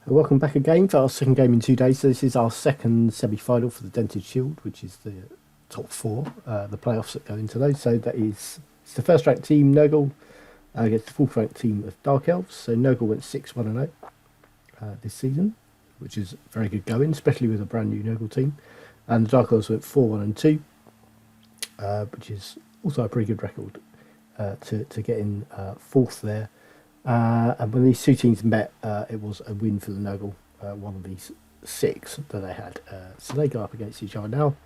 Welcome back again for our second game in 2 days. So this is our second semi-final for the Dented Shield, which is the top four, the playoffs that go into those. So it's the first ranked team, Nurgle, against the fourth ranked team of Dark Elves. So Nurgle went 6-1-0 this season, which is very good going, especially with a brand new Nurgle team. And the Dark Elves went 4-1-2, which is also a pretty good record to get in fourth there. And when these two teams met, it was a win for the Nurgle, one of these six that they had. So they go up against each other now.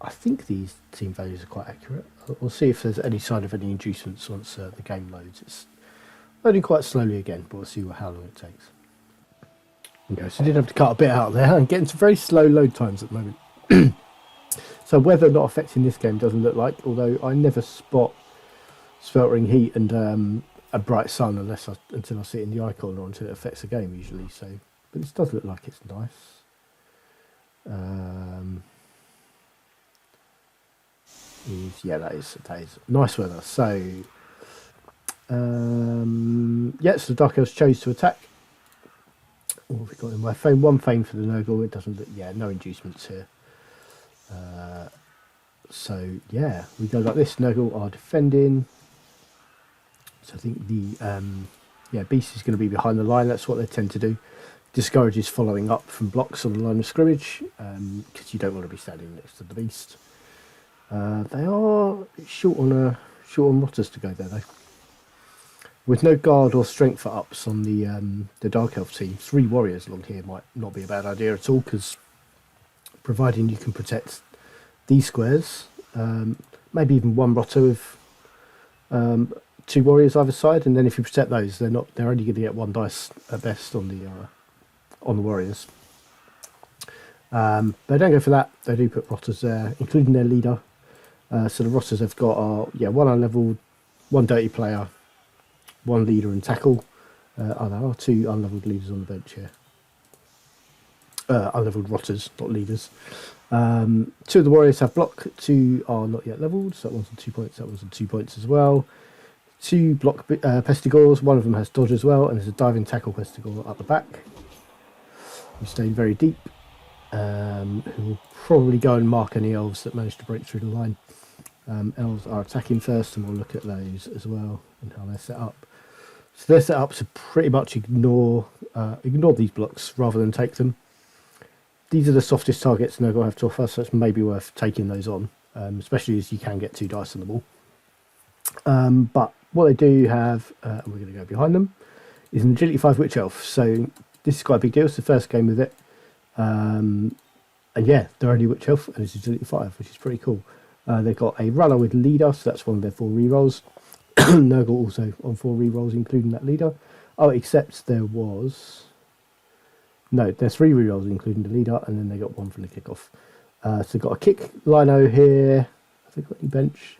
I think these team values are quite accurate. We'll see if there's any sign of any inducements once the game loads. It's loading quite slowly again, but we'll see how long it takes. Okay, so I did have to cut a bit out there and getting some very slow load times at the moment. So weather not affecting this game doesn't look like, although I never spot sweltering heat and a bright sun until I see it in the icon or until it affects the game usually. So, but this does look like it's nice. That is nice weather. So, so the Dark Elves chose to attack. What have we got in my fame? One fame for the Nurgle. It doesn't look, no inducements here. We go like this. Nurgle are defending. So I think the beast is going to be behind the line. That's what they tend to do. Discourages following up from blocks on the line of scrimmage because you don't want to be standing next to the beast. They are short on rotters to go there though. With no guard or strength for ups on the Dark Elf team, 3 warriors along here might not be a bad idea at all, because providing you can protect these squares, maybe even one rotter with 2 warriors either side, and then if you protect those, they're only going to get 1 dice at best on the warriors. They don't go for that. They do put rotters there, including their leader. So the rotters they've got are 1 unleveled, 1 dirty player, 1 leader and tackle. There are 2 unleveled leaders on the bench here. Unleveled rotters, not leaders. 2 of the warriors have block, 2 are not yet leveled, so that one's on 2 points, that one's on 2 points as well. 2 block pestigores, 1 of them has dodge as well, and there's a diving tackle pestigore at the back, who's staying very deep, who will probably go and mark any elves that manage to break through the line. Elves are attacking first, and we'll look at those as well and how they're set up. So they're set up to pretty much ignore these blocks rather than take them. These are the softest targets Nurgle have to offer, so it's maybe worth taking those on, especially as you can get 2 dice on the ball. But what they do have, and we're going to go behind them, is an Agility 5 Witch Elf. So this is quite a big deal. It's the first game with it. They're only Witch Elf, and it's Agility 5, which is pretty cool. They've got a Runner with Leader, so that's one of their 4 rerolls. Nurgle also on 4 rerolls, including that Leader. Oh, except there's 3 rerolls, including the Leader, and then they got 1 from the kickoff. So they've got a Kick Lino here. Have they got any bench?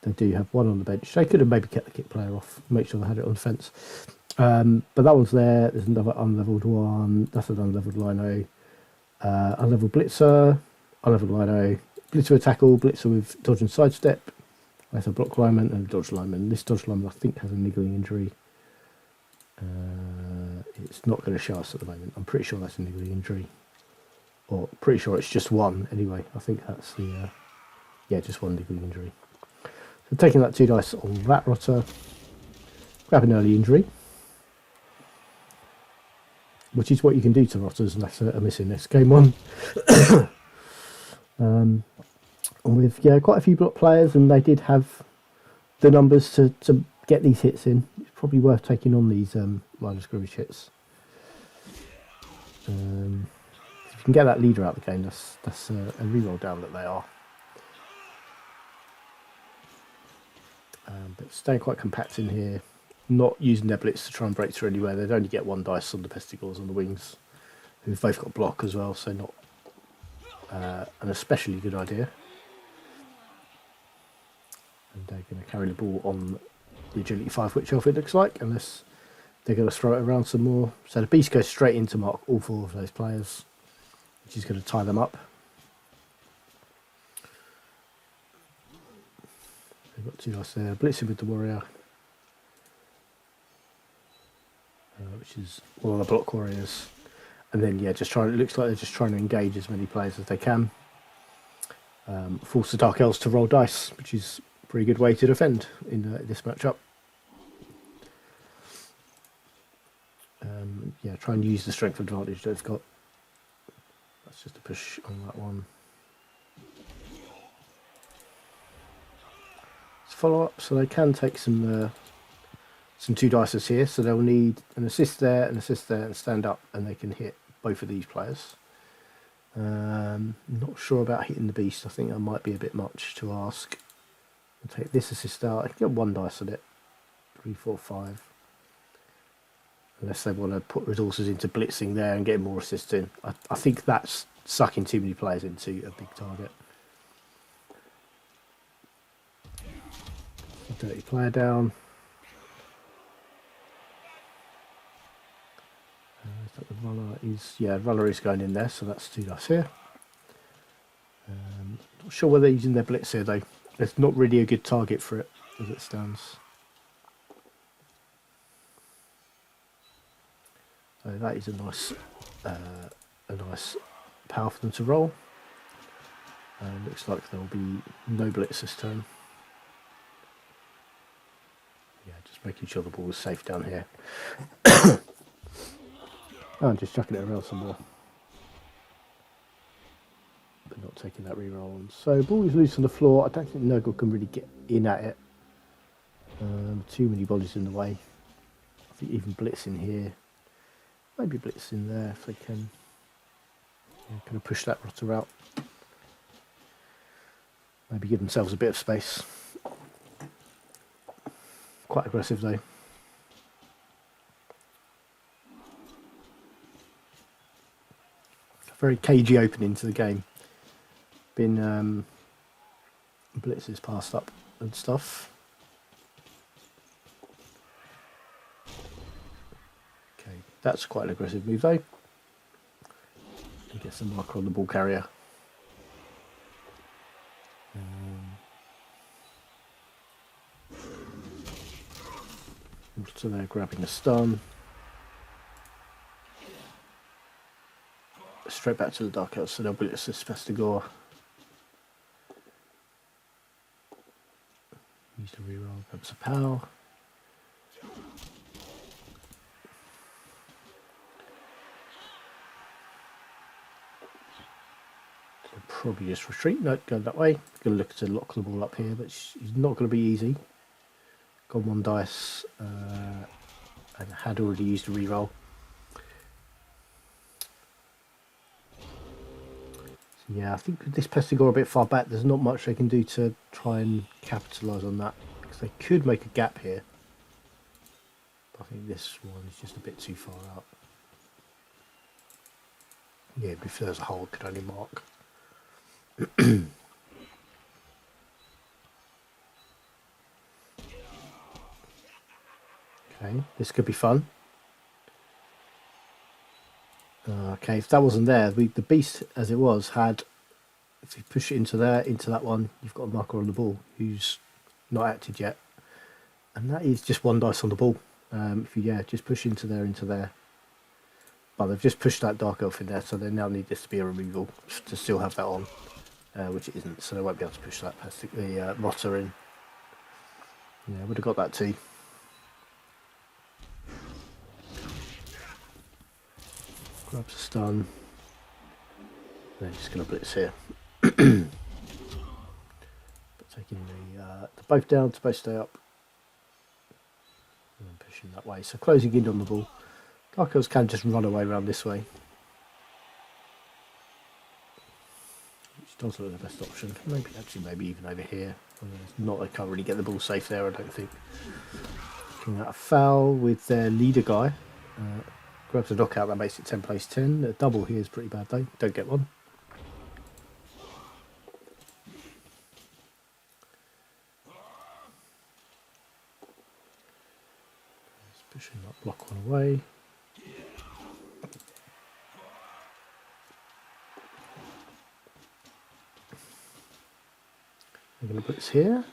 They do have 1 on the bench. They could have maybe kept the kick player off, make sure they had it on defence. But that one's there. There's another unleveled one. That's an unleveled Lino. Unleveled Blitzer. Unleveled Lino. Blitzer with tackle. Blitzer with dodge and sidestep. That's a block lineman and a dodge lineman. This dodge lineman I think has a niggling injury. It's not going to show us at the moment. I'm pretty sure that's a niggling injury. Or pretty sure it's just 1 anyway. I think that's the... just 1 niggling injury. So taking that 2 dice on that rotter, grab an early injury, which is what you can do to rotters, and that's a miss in this game 1. With quite a few block players, and they did have the numbers to get these hits in. It's probably worth taking on these line of scrimmage hits. If you can get that leader out of the game, that's a reroll down that they are. But staying quite compact in here, not using their blitz to try and break through anywhere. They'd only get 1 dice on the pestigores on the wings, who've both got block as well, so not an especially good idea. And they're going to carry the ball on the Agility 5 Witch Elf, it looks like, unless they're going to throw it around some more. So the beast goes straight in to mark all 4 of those players, which is going to tie them up. They've got 2 dice there. Blitzing with the warrior. which is one of the block warriors. And then, yeah, it looks like they're just trying to engage as many players as they can. Force the Dark Elves to roll dice, which is a pretty good way to defend in this matchup. Yeah, try and use the strength advantage they've got. That's just a push on that one. Let's follow up, so they can take some 2 dices here, so they'll need an assist there, and stand up, and they can hit both of these players. Not sure about hitting the beast. I think that might be a bit much to ask. I'll take this assist out. I can get 1 dice on it. 3, 4, 5. Unless they want to put resources into blitzing there and getting more assists in. I think that's sucking too many players into a big target. Dirty player down. Runner is going in there, so that's 2 dice here. Not sure whether they're using their blitz here though. There's not really a good target for it as it stands. So that is a nice power for them to roll. Looks like there will be no blitz this turn. Yeah, just making sure the ball is safe down here. Oh, I'm just chucking it around some more. But not taking that reroll on. So ball is loose on the floor. I don't think Nurgle can really get in at it. Too many bodies in the way. I think even blitz in here. Maybe blitz in there if they can. Yeah, kind of push that rotter out. Maybe give themselves a bit of space. Quite aggressive though. Very cagey opening to the game. Been blitzes passed up and stuff. Okay, that's quite an aggressive move though. He gets some marker on the ball carrier. So they're grabbing a stun. Straight back to the Dark Elves, so they'll blitz this Festigore. Use the reroll, grabs a pow. So probably just retreat, no, go that way. Going to look to lock the ball up here, but it's not going to be easy. Got 1 dice and had already used a reroll. Yeah, I think with this Pestigore a bit far back, there's not much they can do to try and capitalise on that. Because they could make a gap here. But I think this one is just a bit too far out. Yeah, if there's a hole, it could only mark. Okay, this could be fun. Okay, if that wasn't there, the beast as it was had, if you push it into there, into that one, you've got a marker on the ball who's not acted yet. And that is just 1 dice on the ball. If you, just push into there. But they've just pushed that Dark Elf in there, so they now need this to be a removal to still have that on, which it isn't, so they won't be able to push that past the rotter in. Yeah, would have got that too. Grabs a stun. They're just going to blitz here. But taking the both down to both stay up. And then pushing that way. So closing in on the ball. Dark Elves can just run away around this way. Which does look the best option. Maybe even over here. Not, they can't really get the ball safe there, I don't think. Looking at a foul with their leader guy. Grabs a knockout, that makes it 10 plays 10. A double here is pretty bad though, don't get one. Just pushing that block one away. I'm going to put this here.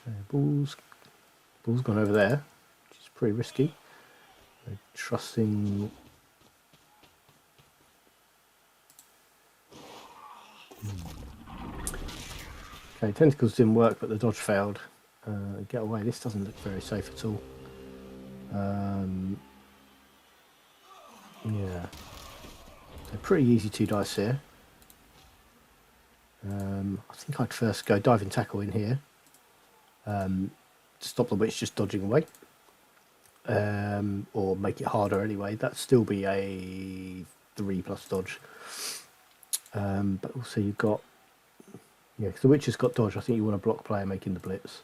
Okay, ball's gone over there, which is pretty risky. Trusting. Okay, tentacles didn't work, but the dodge failed. Get away. This doesn't look very safe at all. Yeah. So pretty easy 2 dice here. I think I'd first go diving tackle in here. To stop the witch just dodging away. Or make it harder anyway. That'd still be a 3+ dodge. But also you've got, yeah, because the witch has got dodge. I think you want a block player making the blitz.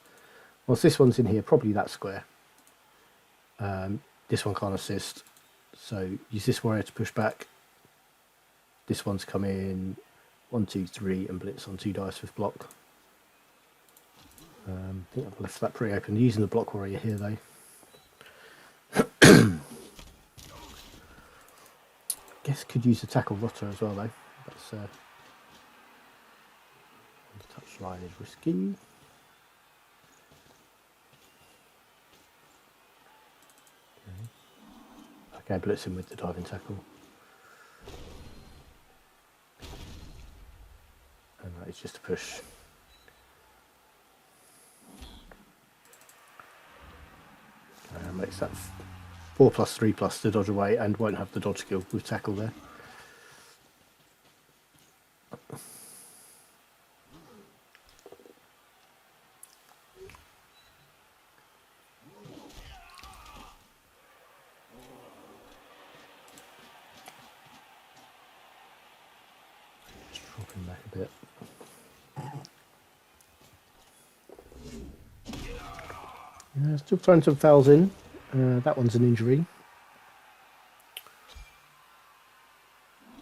Once this one's in here, probably that square. This one can't assist, so use this warrior to push back. This one's come in 1, 2, 3 and blitz on 2 dice with block. I think I've left that pretty open. Using the block warrior here though. Guess could use the tackle rotter as well though. That's the touch line is risky. Okay, blitz him with the diving tackle. And that is just a push. Makes that 4+, 3+ to dodge away, and won't have the dodge skill with tackle there. Just drop him back a bit. Still throwing some fouls in. That one's an injury.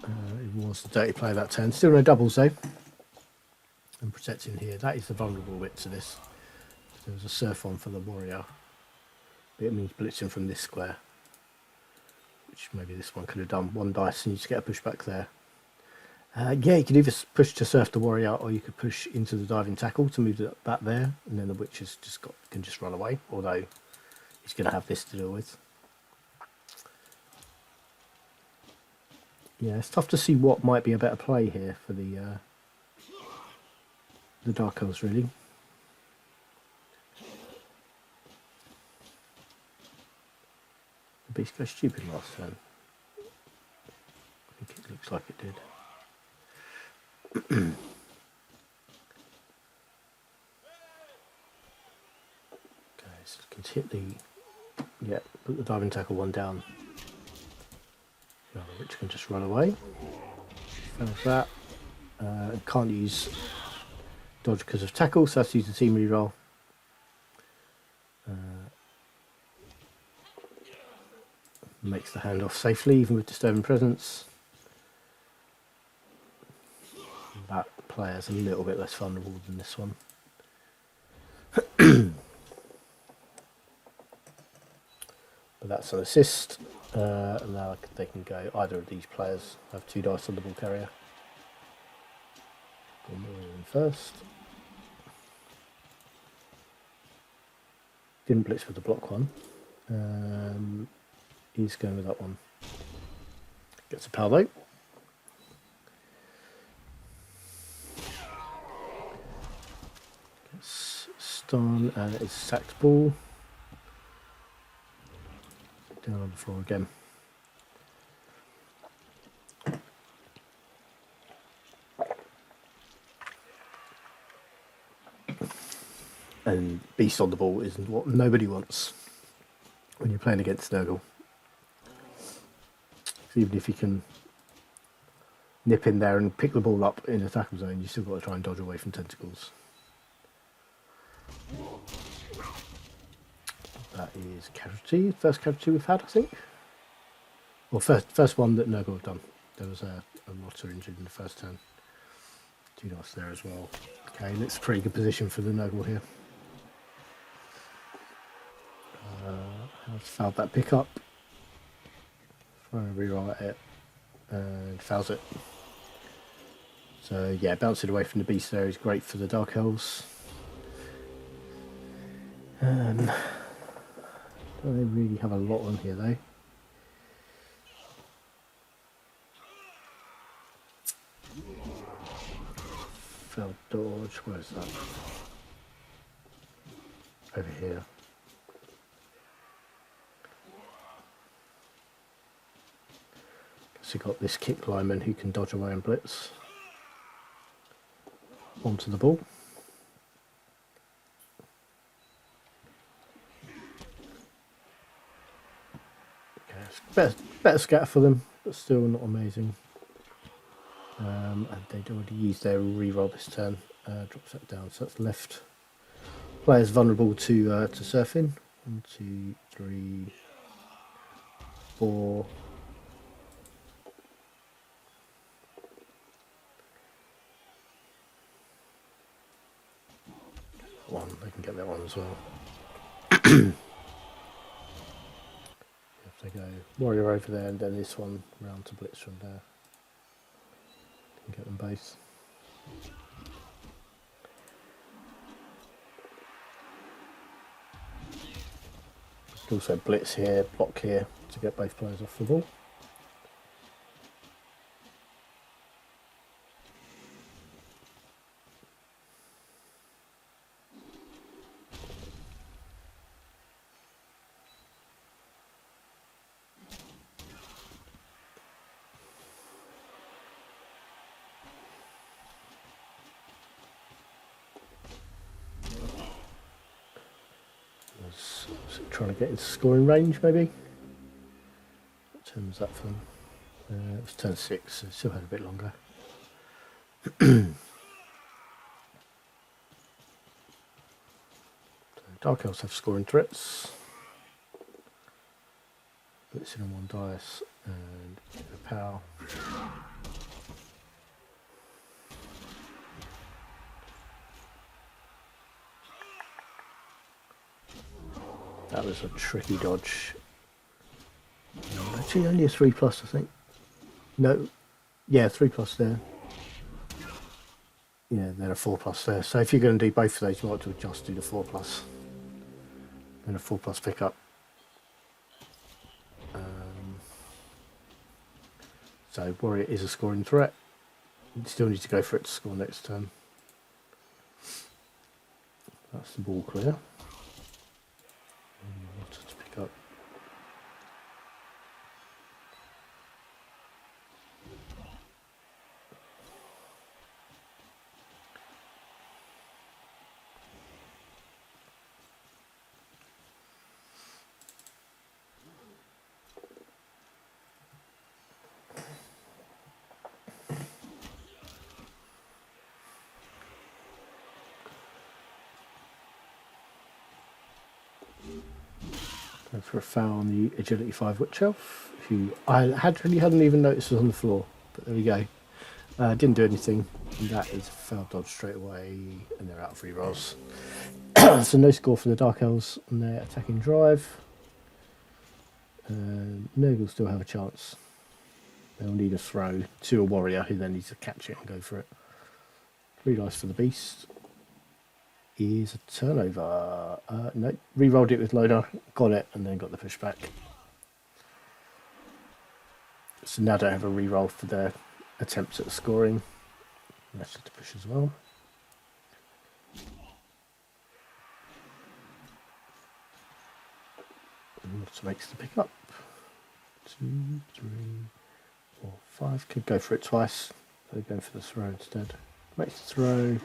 It was the dirty play that turn. Still no doubles though. And protecting here. That is the vulnerable bit to this. There was a surf on for the warrior. But it means blitzing from this square. Which maybe this one could have done. 1 dice and you just get a pushback there. Yeah, you could either push to surf the warrior, or you could push into the diving tackle to move that there, and then the witch has can just run away. Although he's going to have this to deal with. Yeah, it's tough to see what might be a better play here for the Dark Elves, really. The beast goes stupid last turn. I think it looks like it did. Okay, so you can hit the, put the diving tackle one down. The witch can just run away. Fails that. Can't use dodge because of tackle, so that's use the team reroll. Makes the handoff safely, even with disturbing presence. That player's a little bit less vulnerable than this one. But that's an assist. And now they can go, either of these players have 2 dice on the ball carrier. Go in first. Didn't blitz with the block one. He's going with that one. Gets a pal though. Stun, and it's sacked ball. Down on the floor again. And beast on the ball isn't what nobody wants when you're playing against Nurgle. Even if you can nip in there and pick the ball up in the tackle zone, you still got to try and dodge away from tentacles. That is casualty. First casualty we've had, I think. Well, first one that Nurgle have done. There was a rotter injured in the first turn. 2 dice there as well. Okay, that's a pretty good position for the Nurgle here. Has fouled that pickup. Trying to reroll at it. And fouls it. So yeah, bouncing away from the beast there is great for the Dark Elves. Don't they really have a lot on here though? dodge. Where's that? Over here. So you've got this kick lineman who can dodge away and blitz onto the ball. Okay, it's better scatter for them, but still not amazing. And they'd already used their reroll this turn. Drops that down, so that's left players vulnerable to surfing. 1, 2, 3, 4. One, they can get that one as well. If they go warrior over there and then this one round to blitz from there, can get them both. Could also blitz here, block here to get both players off the ball. Trying to get into scoring range, maybe. What turn was that for them? It was turn 6, so still had a bit longer. So Dark Elves have scoring threats. Blitzing on 1 dice and a power. That was a tricky dodge. Actually, only a 3+, I think. No, yeah, 3+ there. Yeah, then a 4+ there. So if you're going to do both of those, you might have to just do the 4+. Then a 4+ pickup. So warrior is a scoring threat. You still need to go for it to score next turn. That's the ball clear. To pick up. Go for a foul on the Agility 5 Witch Elf, who I hadn't even noticed was on the floor, but there we go. Didn't do anything, and that is a foul dodge straight away, and they're out of rerolls. So no score for the Dark Elves on their attacking drive. Nurgle still have a chance. They'll need a throw to a warrior who then needs to catch it and go for it. 3 dice for the beast. Is a turnover. No, re-rolled it with loader, got it, and then got the pushback. So now don't have a re-roll for their attempts at scoring. That's just a push as well. And that makes the pick up. 2, 3, 4, 5. Could go for it twice. They're going for the throw instead. Makes the throw.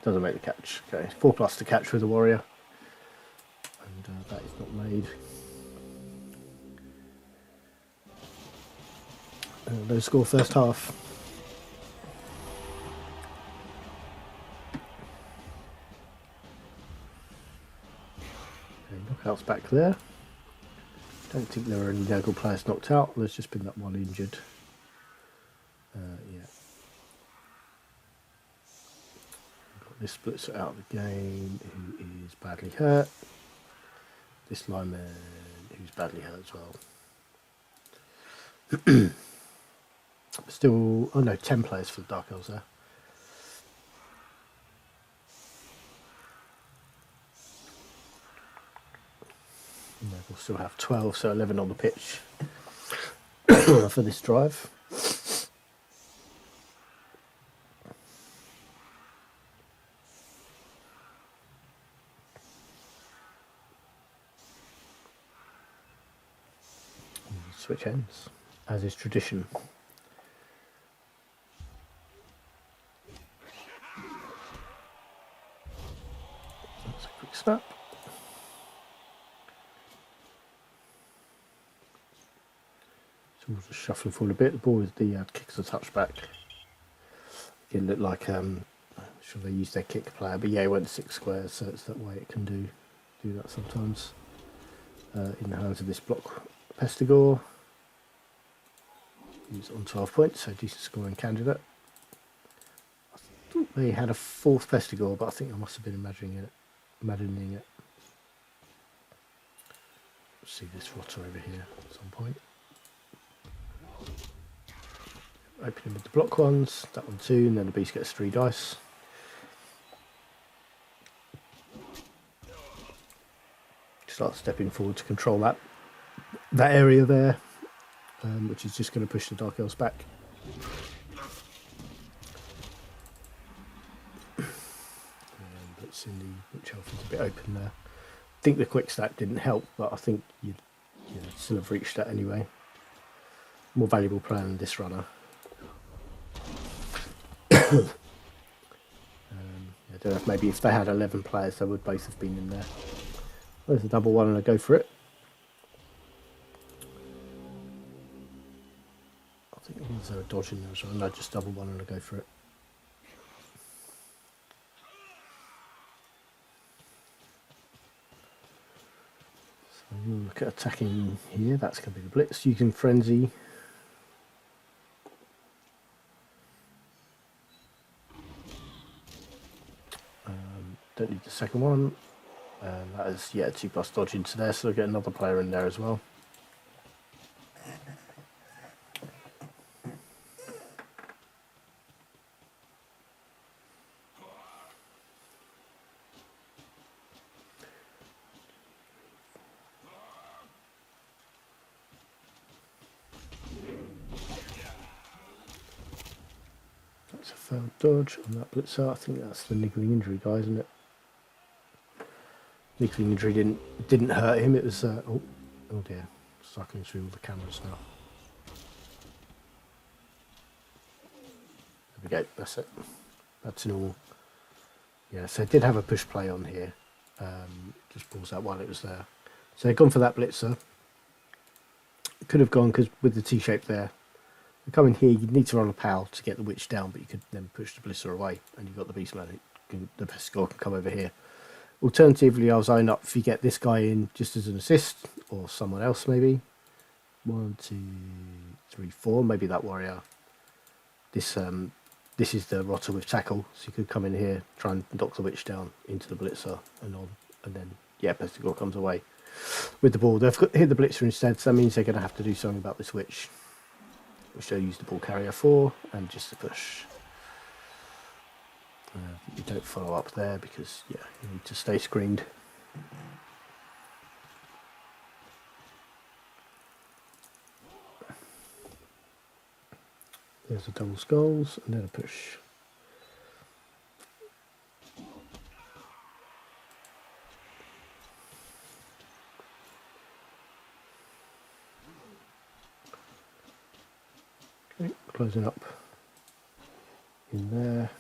Doesn't make the catch. Okay, 4+ to catch with the warrior, and that is not made. No score first half. Okay, knockouts back there. Don't think there were any Nurgle players knocked out. There's just been that one injured. Yeah. This splits it out of the game, who is badly hurt. This lineman, who's badly hurt as well. Still, oh no, 10 players for the Dark Elves there. And we'll still have 12, so 11 on the pitch for this drive. switch ends, as is tradition. That's a quick snap. So we'll just shuffle forward a bit. The ball with the kicks a touchback. It looked like I'm sure they used their kick player, but yeah, it went 6 squares, so it's that way it can do that sometimes. In the hands of this block Pestigore. He's on 12 points, so decent scoring candidate. I thought they had a 4th Pestigore, but I think I must have been imagining it. Let's see this rotter over here at some point. Opening with the block ones, that one 2, and then the beast gets 3 dice. Start stepping forward to control that area there, which is just going to push the Dark Elves back. Let's see, the Witch Elf is a bit open there. I think the quick stack didn't help, but I think you'd still have reached that anyway. More valuable player than this runner. I don't know if maybe if they had 11 players, they would both have been in there. There's a double one and I go for it. I think there's a dodge in there as well. No, just double one and I go for it. So we'll look at attacking here. That's going to be the blitz. Using frenzy. Don't need the second one. That is, yeah, 2+ dodge into there, so I'll get another player in there as well. That's a failed dodge on that blitzer. I think that's the niggling injury guy, isn't it? Niggling injury didn't hurt him. It was oh dear, cycling through all the cameras now. There we go. That's it. That's an all. Yeah, so it did have a push play on here. Just pulls that while it was there. So they've gone for that blitzer. Could have gone because with the T-shape there. You come in here, you need to roll a POW to get the witch down, but you could then push the blitzer away, and you've got the beastman. The Pestigore can come over here. Alternatively, I'll zone up if you get this guy in just as an assist, or someone else maybe. 1, 2, 3, 4. Maybe that warrior. This is the rotter with tackle, so you could come in here, try and knock the witch down into the blitzer and on, and then yeah, Pestigore comes away with the ball. They've hit the blitzer instead, so that means they're going to have to do something about this witch, which they'll use the ball carrier for, and just to push. You don't follow up there because yeah, you need to stay screened. There's a double skulls and then a push. Okay, closing up in there.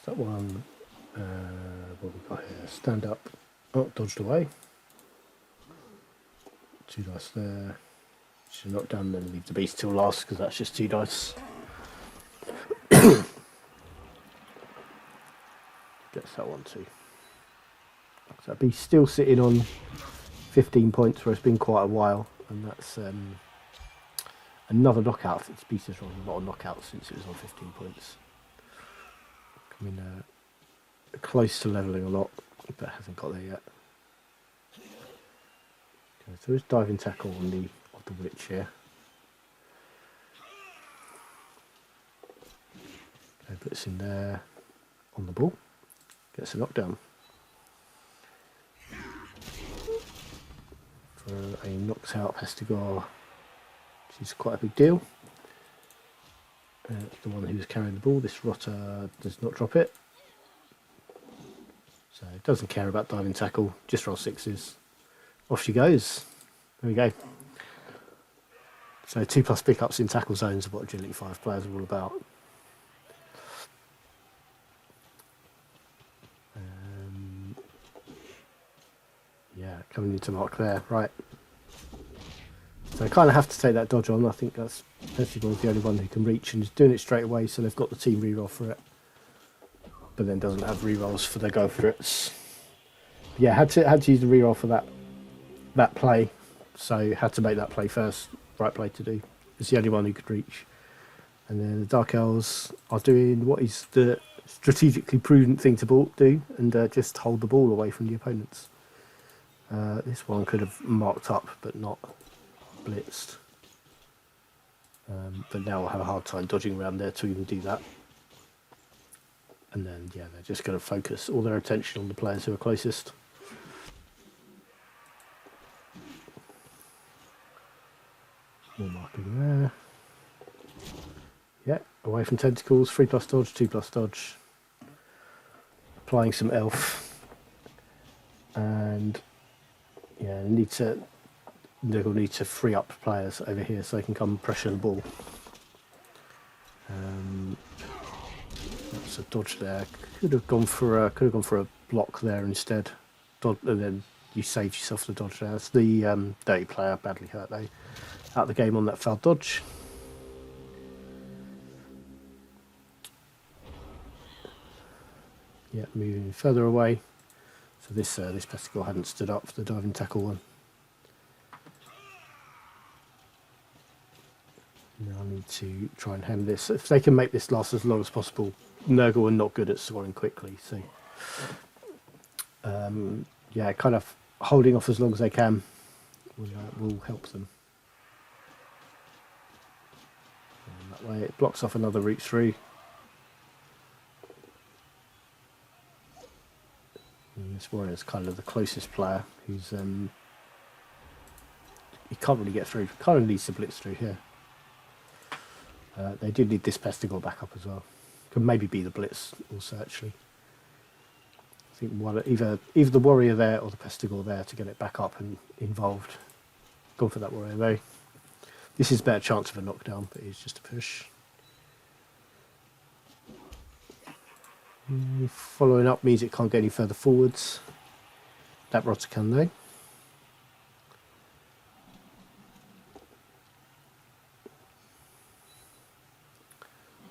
That one, what have we got here? Stand up. Oh, dodged away. 2 dice there. Should knock down, then leave the beast till last because that's just 2 dice. Gets that one too. So that beast still sitting on 15 points, where it's been quite a while, and that's another knockout. This beast has run a lot of knockouts since it was on 15 points. Coming close to levelling a lot, but hasn't got there yet. Okay, so there's diving tackle on the witch here. Okay, puts in there on the ball, gets a knockdown for a knocked out Pestigore, which is quite a big deal. 2 dice there, should knock down, then leave the beast till last because that's just 2 dice. Gets that one too. So that beast still sitting on 15 points, where it's been quite a while, and that's another knockout. Since it was on 15 points. Coming close to levelling a lot, but hasn't got there yet. Okay, so there's diving tackle on the witch here. Okay, puts in there on the ball, gets a knockdown for a knocked out Pestigore, which is quite a big deal. The one who's carrying the ball. This rotter does not drop it. So it doesn't care about diving tackle, just roll sixes. Off she goes. There we go. So 2+ pickups in tackle zones are what Agility 5 players are all about. Yeah, coming into mark there, right. So I kind of have to take that dodge on. I think that's Festival's the only one who can reach, and is doing it straight away, so they've got the team reroll for it. But then doesn't have rerolls for their go for it. Yeah, had to use the reroll for that play. So had to make that play first. Right play to do. It's the only one who could reach. And then the Dark Elves are doing what is the strategically prudent thing to do, and just hold the ball away from the opponents. This one could have marked up, but not blitzed. But now we'll have a hard time dodging around there to even do that. And then, yeah, they're just going to focus all their attention on the players who are closest. More marking there. Yeah, away from tentacles, 3+ dodge, 2+ dodge. Applying some elf. And yeah, Nurgle need to free up players over here so they can come pressure the ball. That's a dodge there. Could have gone for a block there instead. And then you saved yourself the dodge there. That's the dirty player, badly hurt though. Out of the game on that foul dodge. Yeah, moving further away. So this Pesticle hadn't stood up for the diving tackle one. Now I need to try and handle this. If they can make this last as long as possible, Nurgle are not good at scoring quickly. So yeah, kind of holding off as long as they can will help them. And that way it blocks off another route through. And this warrior is kind of the closest player who's he can't really get through. Kind of needs to blitz through here. They do need this Pesticle back up as well. Could maybe be the blitz also actually. I think either the warrior there or the Pesticle there to get it back up and involved. Gone for that warrior though. This is a better chance of a knockdown, but it's just a push. Following up means it can't get any further forwards. That rotter can though.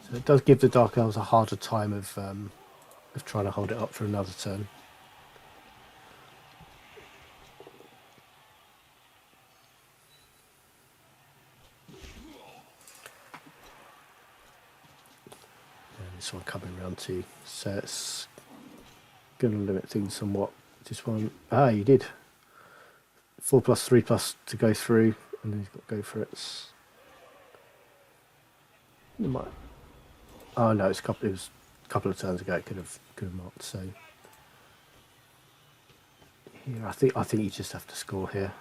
So it does give the Dark Elves a harder time of trying to hold it up for another turn. This one coming round too, so it's going to limit things somewhat. Just one, you did 4+, 3+ to go through, and then he's got to go for it. Oh no, it was a couple of turns ago. It could have marked. So here, I think you just have to score here.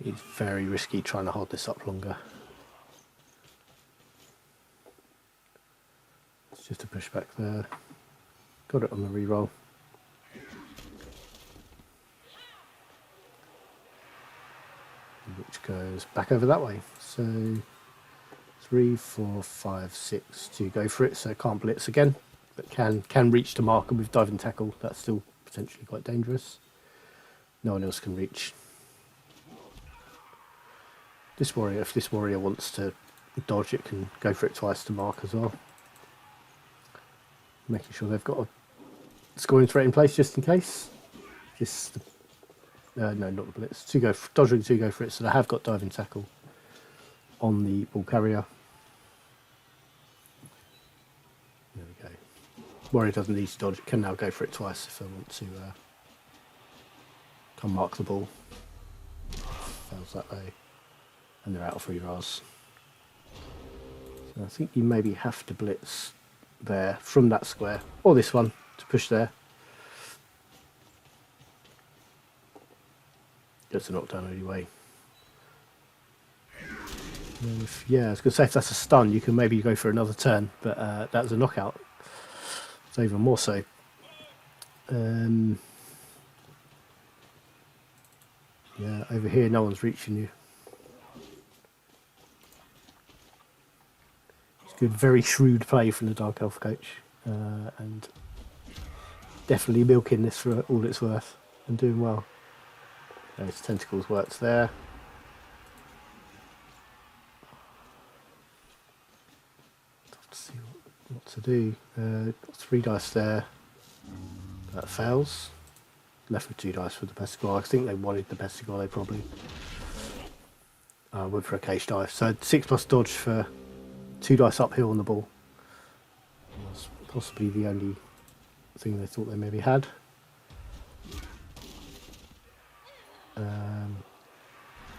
It's very risky trying to hold this up longer. It's just a push back there. Got it on the reroll. Which goes back over that way. So 3, 4, 5, 6 to go for it. So it can't blitz again, but can reach to mark, and with diving tackle, that's still potentially quite dangerous. No one else can reach. This warrior, if this warrior wants to dodge, it can go for it twice to mark as well. Making sure they've got a scoring threat in place just in case. No, not the blitz. Dodging to go for it, so they have got diving tackle on the ball carrier. There we go. Warrior doesn't need to dodge, it can now go for it twice if they want to come mark the ball. Fails that way. And they're out of rerolls. So I think you maybe have to blitz there from that square, or this one, to push there. Gets a knockdown anyway. Yeah, I was going to say if that's a stun, you can maybe go for another turn, but that was a knockout. It's even more so. Yeah, over here, no one's reaching you. It's good, very shrewd play from the Dark Elf coach, and definitely milking this for all it's worth and doing well. Those tentacles works there. Tough to see what to do. Got 3 dice there. That fails. Left with 2 dice for the Pestigore. I think they wanted the Pestigore, they probably went for a cage dive. So 6 plus dodge for 2 dice uphill on the ball. That's possibly the only thing they thought they maybe had.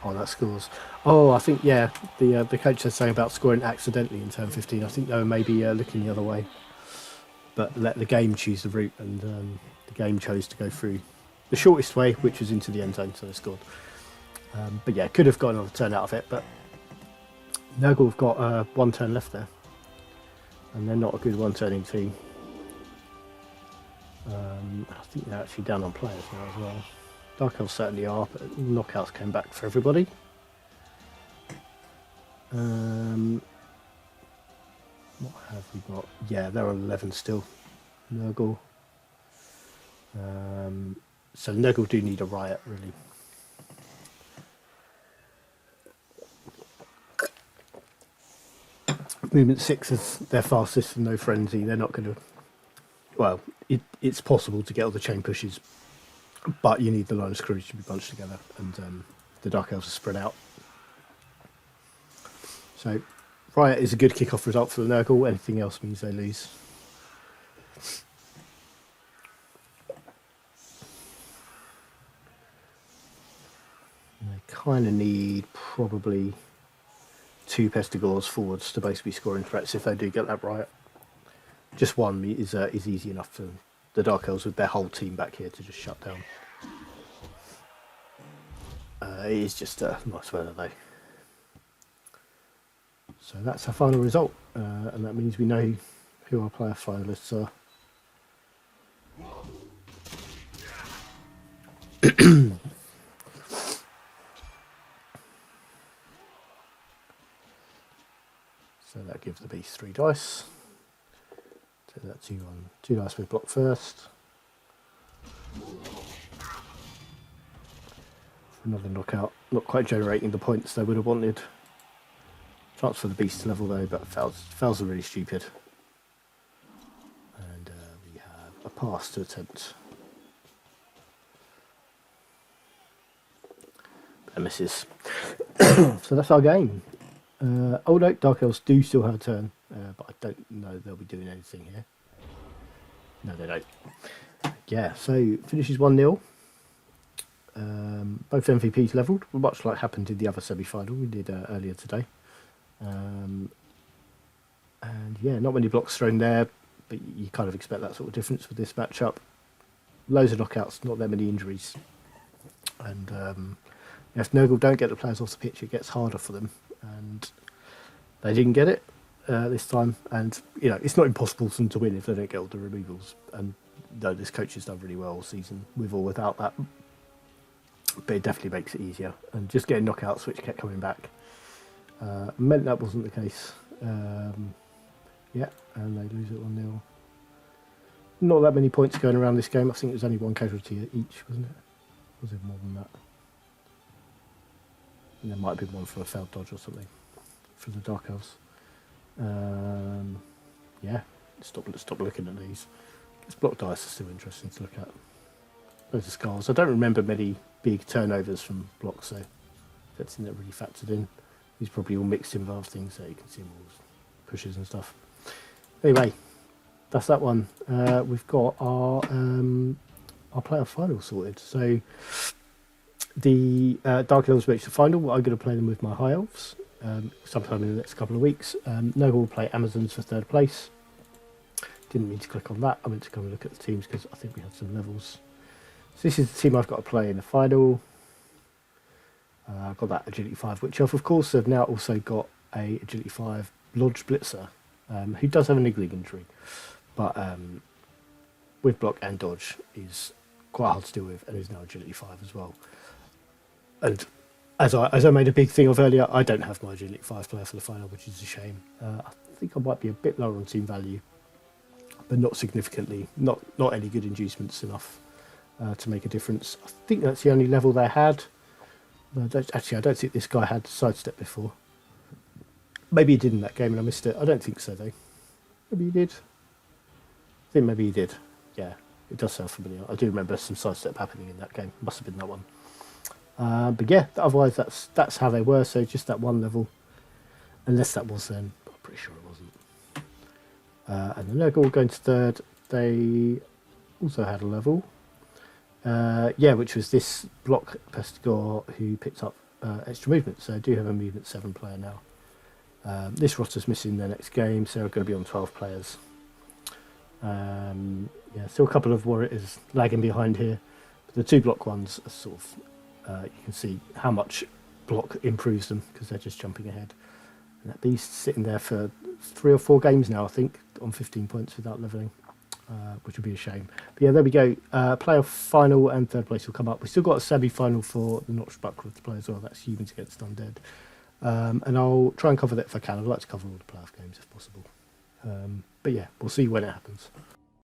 Oh, that scores. Oh, I think, yeah, the coach said something about scoring accidentally in turn 15. I think they were maybe looking the other way. But let the game choose the route, and the game chose to go through the shortest way, which was into the end zone, so they scored. But yeah, could have got another turn out of it, but Nurgle have got 1 turn left there, and they're not a good 1-turning team. I think they're actually down on players now as well. Dark Elves certainly are, but knockouts came back for everybody. What have we got? Yeah, they're on 11 still. Nurgle. So Nurgle do need a riot, really. Movement 6 is their fastest and no frenzy. They're not going to... Well, it's possible to get all the chain pushes, but you need the line of screws to be bunched together, and the Dark Elves are spread out. So riot is a good kick-off result for the Nurgle. Anything else means they lose. And they kind of need probably 2 Pestigores forwards to basically scoring threats if they do get that riot. Just 1 is easy enough for the Dark Elves with their whole team back here to just shut down. It is just a nice weather though. So that's our final result, and that means we know who our player finalists are. So that gives the beast 3 dice. So that 2 dice we block first. Another knockout, not quite generating the points they would have wanted. Chance for the beast level though, but fails are really stupid. And we have a pass to attempt. That misses. So that's our game. Oh no, Dark Elves do still have a turn, but I don't know they'll be doing anything here. No, they don't. Yeah, so finishes 1-0. Both MVPs levelled, much like happened in the other semi-final we did earlier today. And yeah, not many blocks thrown there, but you kind of expect that sort of difference with this matchup. Loads of knockouts, not that many injuries. And if Nurgle don't get the players off the pitch, it gets harder for them. And they didn't get it this time. And, you know, it's not impossible for them to win if they don't get all the removals. And though this coach has done really well all season, with or without that. But it definitely makes it easier. And just getting knockouts, which kept coming back, meant that wasn't the case. Yeah, and they lose it 1-0. Not that many points going around this game. I think it was only 1 casualty each, wasn't it? Was it more than that? And there might have been 1 for a failed dodge or something for the Dark Elves. Yeah, stop looking at these. This block dice are still interesting to look at. Those are skulls. I don't remember many big turnovers from blocks, so that's not really factored in. These probably all mixed involved things, so you can see all pushes and stuff. Anyway, that's that one. We've got our player final sorted. So the Dark Elves reached the final. I'm going to play them with my High Elves sometime in the next couple of weeks. Nurgle will play Amazons for 3rd place. Didn't mean to click on that. I meant to come and look at the teams because I think we had some levels. So this is the team I've got to play in the final. Got that Agility 5 Witch Elf. Of course, they've now also got a Agility 5 Lodge Blitzer, who does have a niggling injury, but with block and dodge is quite hard to deal with, and is now Agility 5 as well. And as I made a big thing of earlier, I don't have my Agility 5 player for the final, which is a shame. I think I might be a bit lower on team value, but not significantly. Not any good inducements enough to make a difference. I think that's the only level they had. Actually, I don't think this guy had sidestep before. Maybe he did in that game and I missed it. I don't think so, though. Maybe he did. I think maybe he did. Yeah, it does sound familiar. I do remember some sidestep happening in that game. Must have been that one. But yeah, otherwise that's how they were. So just that one level. Unless that was then. I'm pretty sure it wasn't. And the Nurgle going to third. They also had a level. Which was this block Pestigore who picked up extra movement. So I do have a movement 7 player now. This roster's missing their next game, so we're going to be on 12 players. Still a couple of warriors lagging behind here. But the 2 block ones are sort of, you can see how much block improves them because they're just jumping ahead. And that beast's sitting there for 3 or 4 games now, I think, on 15 points without levelling. Which would be a shame. But yeah, there we go. Playoff final and third place will come up. We've still got a semi-final for the Notch Buckler to play as well. That's Humans against Undead. And I'll try and cover that if I can. I'd like to cover all the playoff games if possible. But yeah, we'll see when it happens.